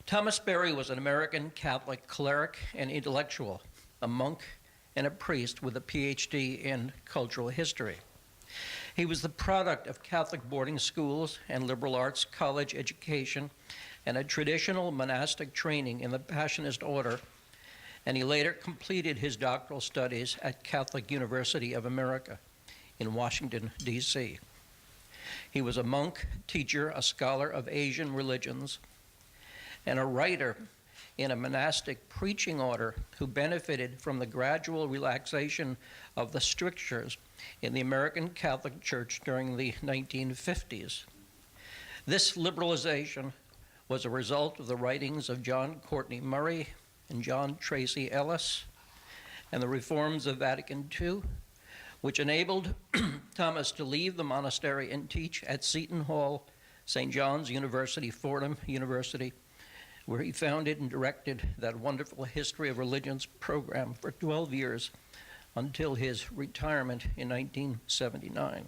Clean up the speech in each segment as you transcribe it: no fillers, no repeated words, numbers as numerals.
Thomas Berry was an American Catholic cleric and intellectual, a monk and a priest with a PhD in cultural history. He was the product of Catholic boarding schools and liberal arts college education and a traditional monastic training in the Passionist order, and he later completed his doctoral studies at Catholic University of America in Washington, D.C. He was a monk, teacher, a scholar of Asian religions, and a writer in a monastic preaching order who benefited from the gradual relaxation of the strictures in the American Catholic Church during the 1950s. This liberalization was a result of the writings of John Courtney Murray and John Tracy Ellis and the reforms of Vatican II, which enabled Thomas to leave the monastery and teach at Seton Hall, St. John's University, Fordham University, where he founded and directed that wonderful History of Religions program for 12 years until his retirement in 1979.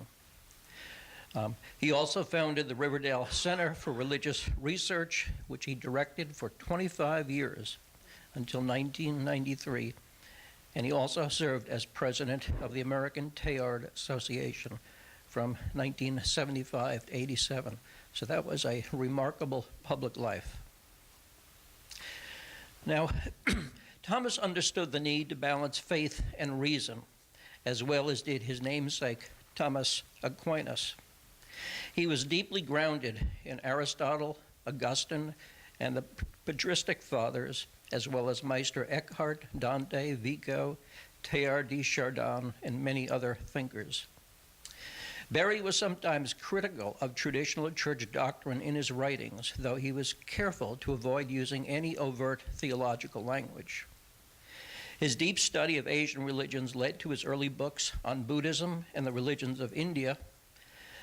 He also founded the Riverdale Center for Religious Research, which he directed for 25 years until 1993, and he also served as president of the American Teilhard Association from 1975 to 87. So that was a remarkable public life. Now, Thomas understood the need to balance faith and reason, as well as did his namesake, Thomas Aquinas. He was deeply grounded in Aristotle, Augustine, and the patristic fathers, as well as Meister Eckhart, Dante, Vico, Teilhard de Chardin, and many other thinkers. Berry was sometimes critical of traditional church doctrine in his writings, though he was careful to avoid using any overt theological language. His deep study of Asian religions led to his early books on Buddhism and the religions of India,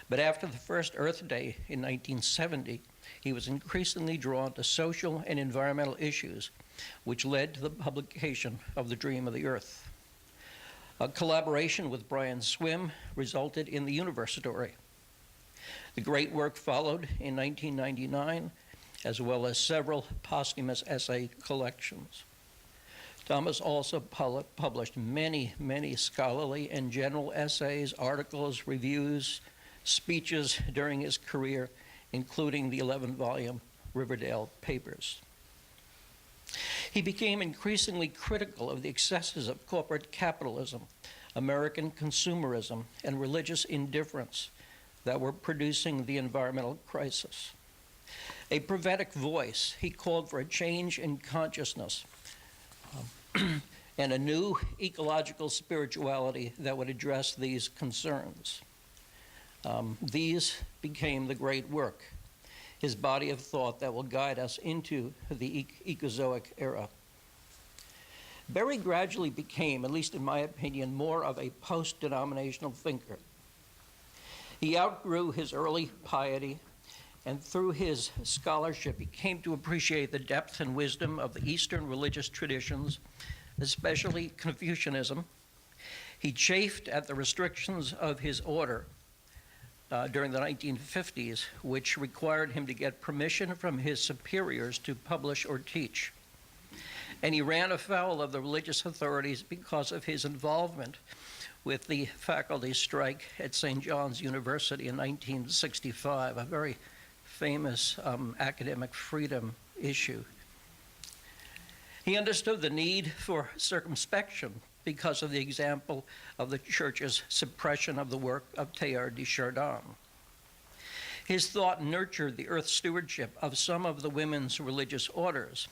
but after the first Earth Day in 1970, he was increasingly drawn to social and environmental issues, which led to the publication of The Dream of the Earth. A collaboration with Brian Swim resulted in The Universe Story. The great work followed in 1999, as well as several posthumous essay collections. Thomas also published many, many scholarly and general essays, articles, reviews, speeches during his career, including the 11-volume Riverdale Papers. He became increasingly critical of the excesses of corporate capitalism, American consumerism, and religious indifference that were producing the environmental crisis. A prophetic voice, he called for a change in consciousness and a new ecological spirituality that would address these concerns. These became the great work, his body of thought that will guide us into the Ecozoic era. Berry gradually became, at least in my opinion, more of a post-denominational thinker. He outgrew his early piety, and through his scholarship, he came to appreciate the depth and wisdom of the Eastern religious traditions, especially Confucianism. He chafed at the restrictions of his order during the 1950s, which required him to get permission from his superiors to publish or teach. And he ran afoul of the religious authorities because of his involvement with the faculty strike at St. John's University in 1965, a very famous academic freedom issue. He understood the need for circumspection because of the example of the church's suppression of the work of Teilhard de Chardin. His thought nurtured the earth stewardship of some of the women's religious orders,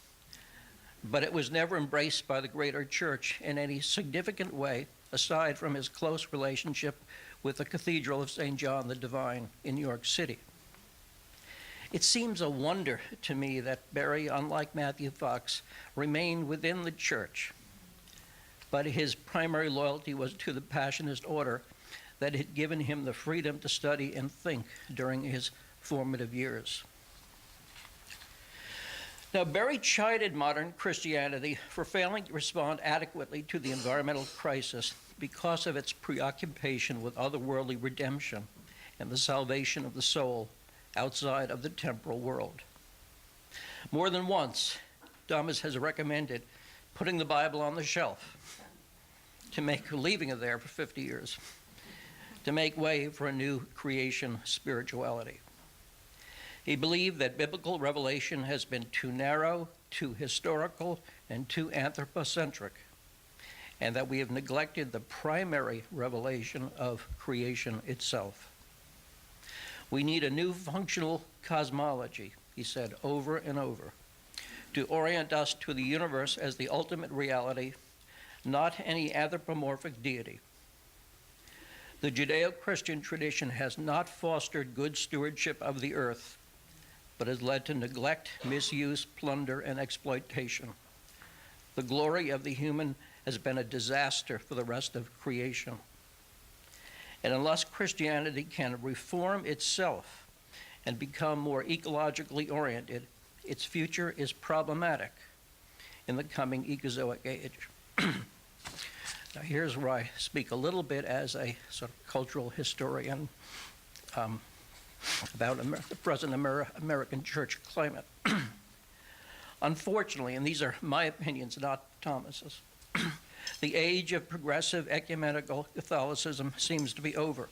but it was never embraced by the greater church in any significant way, aside from his close relationship with the Cathedral of St. John the Divine in New York City. It seems a wonder to me that Berry, unlike Matthew Fox, remained within the church, but his primary loyalty was to the Passionist order that had given him the freedom to study and think during his formative years. Now, Berry chided modern Christianity for failing to respond adequately to the environmental crisis because of its preoccupation with otherworldly redemption and the salvation of the soul outside of the temporal world. More than once, Thomas has recommended putting the Bible on the shelf, leaving it there for 50 years, to make way for a new creation spirituality. He believed that biblical revelation has been too narrow, too historical, and too anthropocentric, and that we have neglected the primary revelation of creation itself. We need a new functional cosmology, he said over and over, to orient us to the universe as the ultimate reality, not any anthropomorphic deity. The Judeo-Christian tradition has not fostered good stewardship of the earth, but has led to neglect, misuse, plunder, and exploitation. The glory of the human has been a disaster for the rest of creation. And unless Christianity can reform itself and become more ecologically oriented, its future is problematic in the coming ecozoic age. Now here's where I speak a little bit as a sort of cultural historian about the present American church climate. Unfortunately, and these are my opinions, not Thomas's, the age of progressive ecumenical Catholicism seems to be over.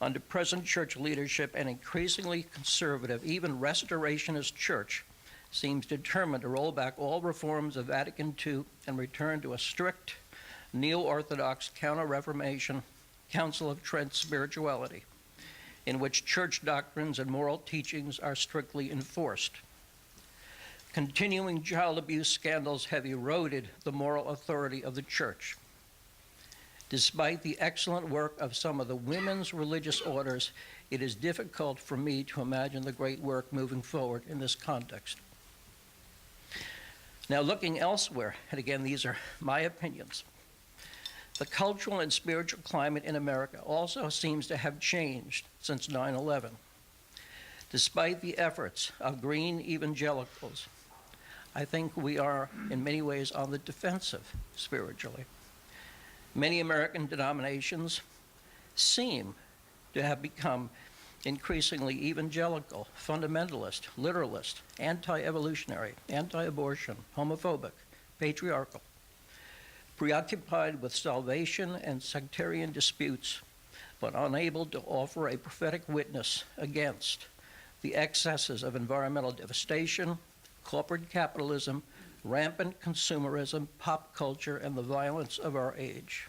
Under present church leadership, an increasingly conservative, even restorationist church seems determined to roll back all reforms of Vatican II and return to a strict neo-Orthodox counter-Reformation Council of Trent spirituality, in which church doctrines and moral teachings are strictly enforced. Continuing child abuse scandals have eroded the moral authority of the church. Despite the excellent work of some of the women's religious orders, it is difficult for me to imagine the great work moving forward in this context. Now, looking elsewhere, and again, these are my opinions, the cultural and spiritual climate in America also seems to have changed since 9/11. Despite the efforts of green evangelicals, I think we are, in many ways, on the defensive spiritually. Many American denominations seem to have become increasingly evangelical, fundamentalist, literalist, anti-evolutionary, anti-abortion, homophobic, patriarchal, preoccupied with salvation and sectarian disputes, but unable to offer a prophetic witness against the excesses of environmental devastation, corporate capitalism, rampant consumerism, pop culture, and the violence of our age.